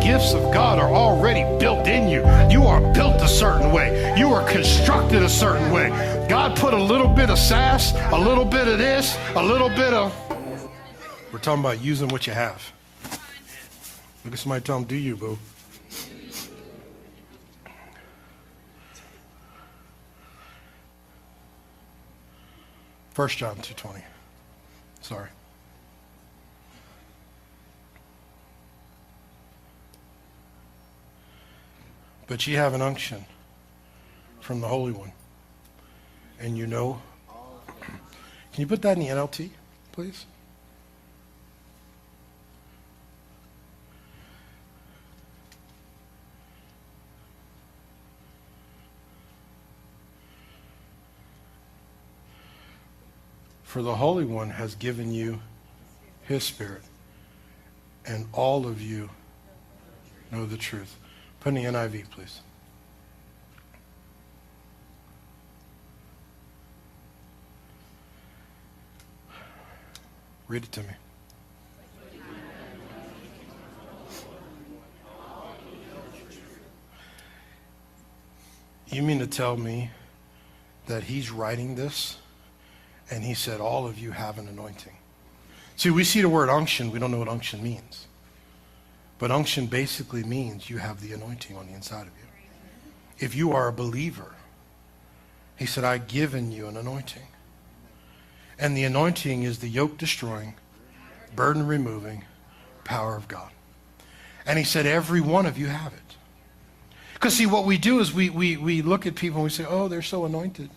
gifts of God are already built in you. You are built a certain way. You are constructed a certain way. God put a little bit of sass, a little bit of this, a little bit of... We're talking about using what you have. Look at somebody, tell them, do you, boo? First John 2:20. Sorry. But ye have an unction from the Holy One. And you know. Can you put that in the NLT, please? For the Holy One has given you his Spirit, and all of you know the truth. Put in the NIV, please. Read it to me. You mean to tell me that he's writing this and he said, all of you have an anointing? See, we see the word unction. We don't know what unction means. But unction basically means you have the anointing on the inside of you. If you are a believer, he said, I've given you an anointing. And the anointing is the yoke-destroying, burden-removing power of God. And he said, every one of you have it. Because see, what we do is we look at people and we say, oh, they're so anointed.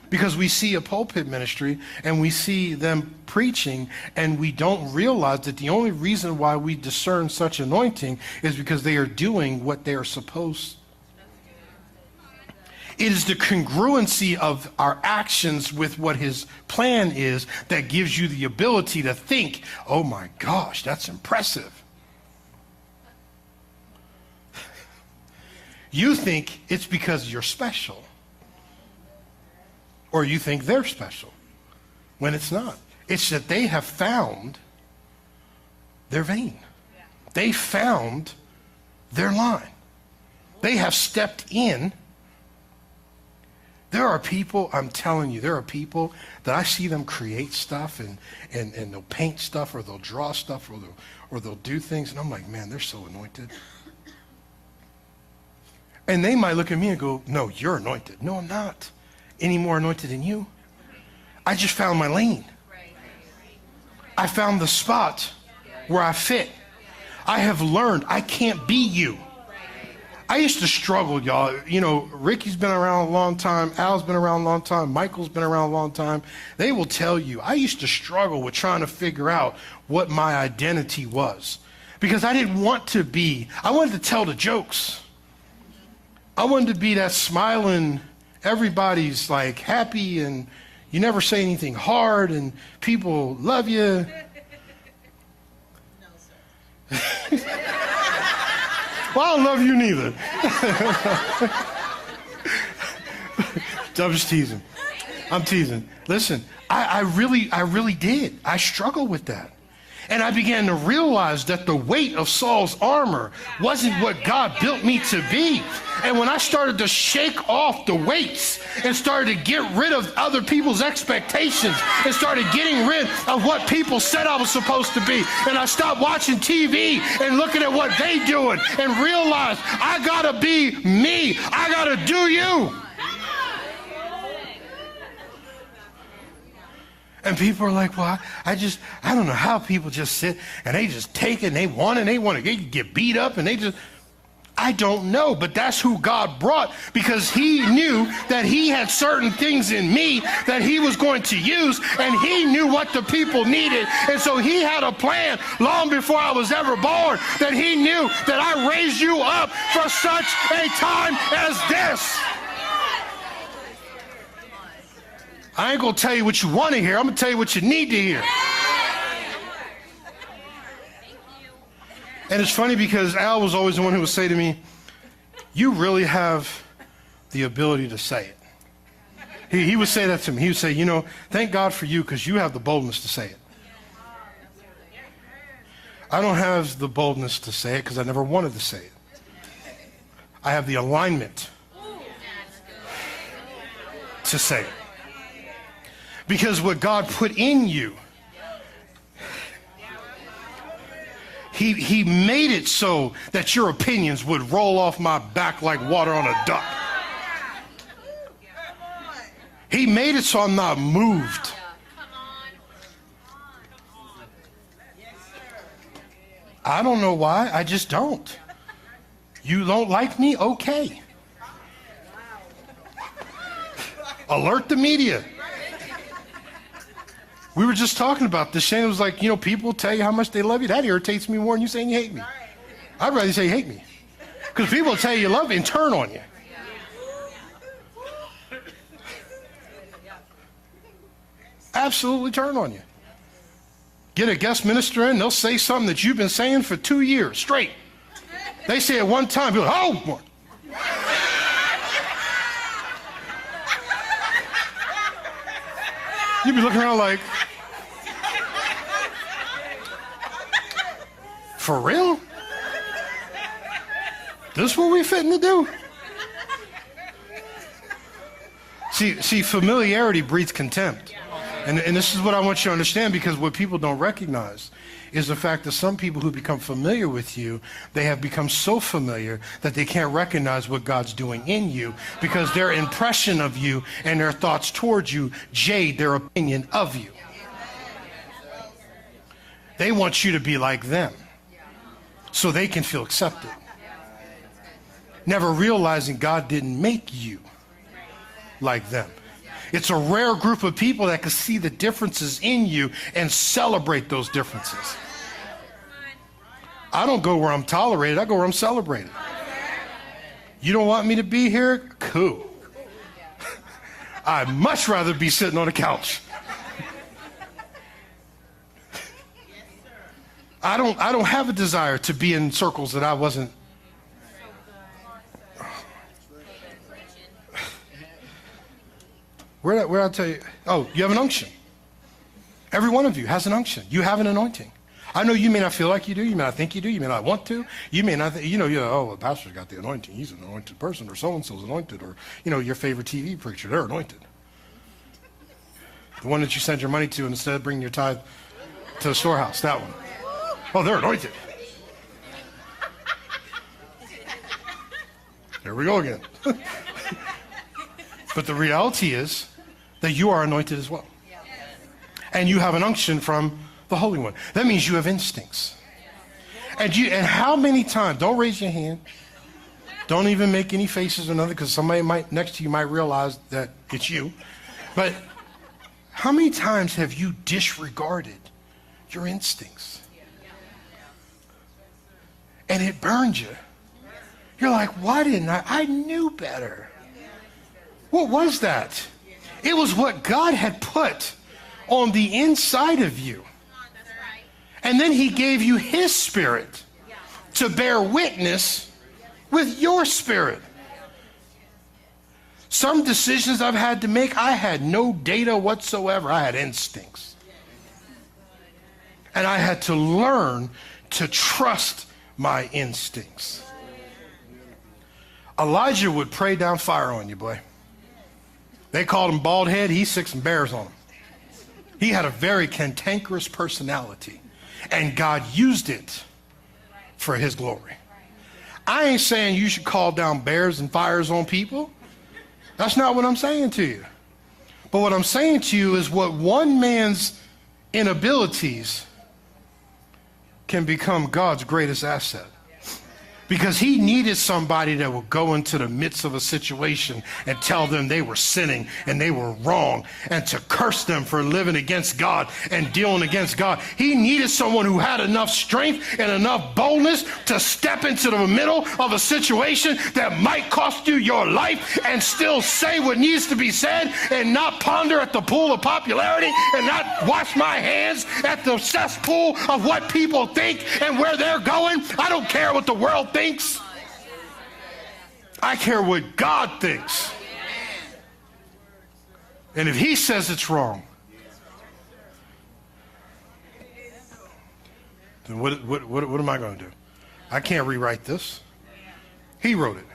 Because we see a pulpit ministry and we see them preaching and we don't realize that the only reason why we discern such anointing is because they are doing what they are supposed to. It is the congruency of our actions with what his plan is that gives you the ability to think, oh my gosh, that's impressive. You think it's because you're special. Or you think they're special, when it's not. It's that they have found their vein. They found their line. They have stepped in. There are people, I'm telling you, there are people that I see them create stuff and they'll paint stuff or they'll draw stuff or they'll do things. And I'm like, man, they're so anointed. And they might look at me and go, no, you're anointed. No, I'm not any more anointed than you. I just found my lane. I found the spot where I fit. I have learned I can't be you. I used to struggle, y'all. You know, Ricky's been around a long time. Al's been around a long time. Michael's been around a long time. They will tell you, I used to struggle with trying to figure out what my identity was. Because I didn't want to be, I wanted to tell the jokes. I wanted to be that smiling, everybody's like happy and you never say anything hard and people love you. No, sir. Well, I don't love you neither. I'm just teasing. I'm teasing. Listen, I really did. I struggled with that. And I began to realize that the weight of Saul's armor wasn't what God built me to be. And when I started to shake off the weights and started to get rid of other people's expectations and started getting rid of what people said I was supposed to be, and I stopped watching TV and looking at what they doing and realized I gotta be me. I gotta do you. And people are like, well, I don't know how people just sit and they just take it and they want to get beat up and I don't know, but that's who God brought because he knew that he had certain things in me that he was going to use and he knew what the people needed. And so he had a plan long before I was ever born that he knew that I raised you up for such a time as this. I ain't going to tell you what you want to hear. I'm going to tell you what you need to hear. And it's funny because Al was always the one who would say to me, you really have the ability to say it. He would say that to me. He would say, you know, thank God for you because you have the boldness to say it. I don't have the boldness to say it because I never wanted to say it. I have the alignment to say it. Because what God put in you, He made it so that your opinions would roll off my back like water on a duck. He made it so I'm not moved. I don't know why, I just don't. You don't like me? Okay. Alert the media. We were just talking about this. Shane was like, people tell you how much they love you. That irritates me more than you saying you hate me. I'd rather say you hate me. Because people tell you love you and turn on you. Absolutely turn on you. Get a guest minister in, they'll say something that you've been saying for 2 years straight. They say it one time, you're like, oh! You'd be looking around like, for real? This what we fitting to do? See, familiarity breeds contempt. And this is what I want you to understand, because what people don't recognize is the fact that some people who become familiar with you, they have become so familiar that they can't recognize what God's doing in you, because their impression of you and their thoughts towards you jade their opinion of you. They want you to be like them so they can feel accepted. Never realizing God didn't make you like them. It's a rare group of people that can see the differences in you and celebrate those differences. I don't go where I'm tolerated, I go where I'm celebrated. You don't want me to be here? Cool. I'd much rather be sitting on a couch. I don't have a desire to be in circles that I wasn't. Where I tell you, oh, you have an unction. Every one of you has an unction. You have an anointing. I know you may not feel like you do. You may not think you do. You may not want to. You may not, oh, the pastor's got the anointing. He's an anointed person, or so-and-so's anointed, or, your favorite TV preacher, they're anointed. The one that you send your money to instead of bringing your tithe to the storehouse, that one. Oh, they're anointed. There we go again. But the reality is that you are anointed as well. And you have an unction from the Holy One. That means you have instincts. And how many times, don't raise your hand, don't even make any faces or nothing, because somebody next to you might realize that it's you. But how many times have you disregarded your instincts? And it burned you. You're like, why didn't I knew better. What was that? It was what God had put on the inside of you. And then he gave you his spirit to bear witness with your spirit. Some decisions I've had to make, I had no data whatsoever. I had instincts. And I had to learn to trust my instincts. Elijah would pray down fire on you, boy. They called him bald head. He sicked some bears on him. He had a very cantankerous personality, and God used it for his glory. I ain't saying you should call down bears and fires on people. That's not what I'm saying to you. But what I'm saying to you is what one man's inabilities can become God's greatest asset. Because he needed somebody that would go into the midst of a situation and tell them they were sinning and they were wrong, and to curse them for living against God and dealing against God. He needed someone who had enough strength and enough boldness to step into the middle of a situation that might cost you your life and still say what needs to be said, and not ponder at the pool of popularity and not wash my hands at the cesspool of what people think and where they're going. I don't care what the world thinks. I care what God thinks. And if he says it's wrong, then what am I going to do? I can't rewrite this. He wrote it.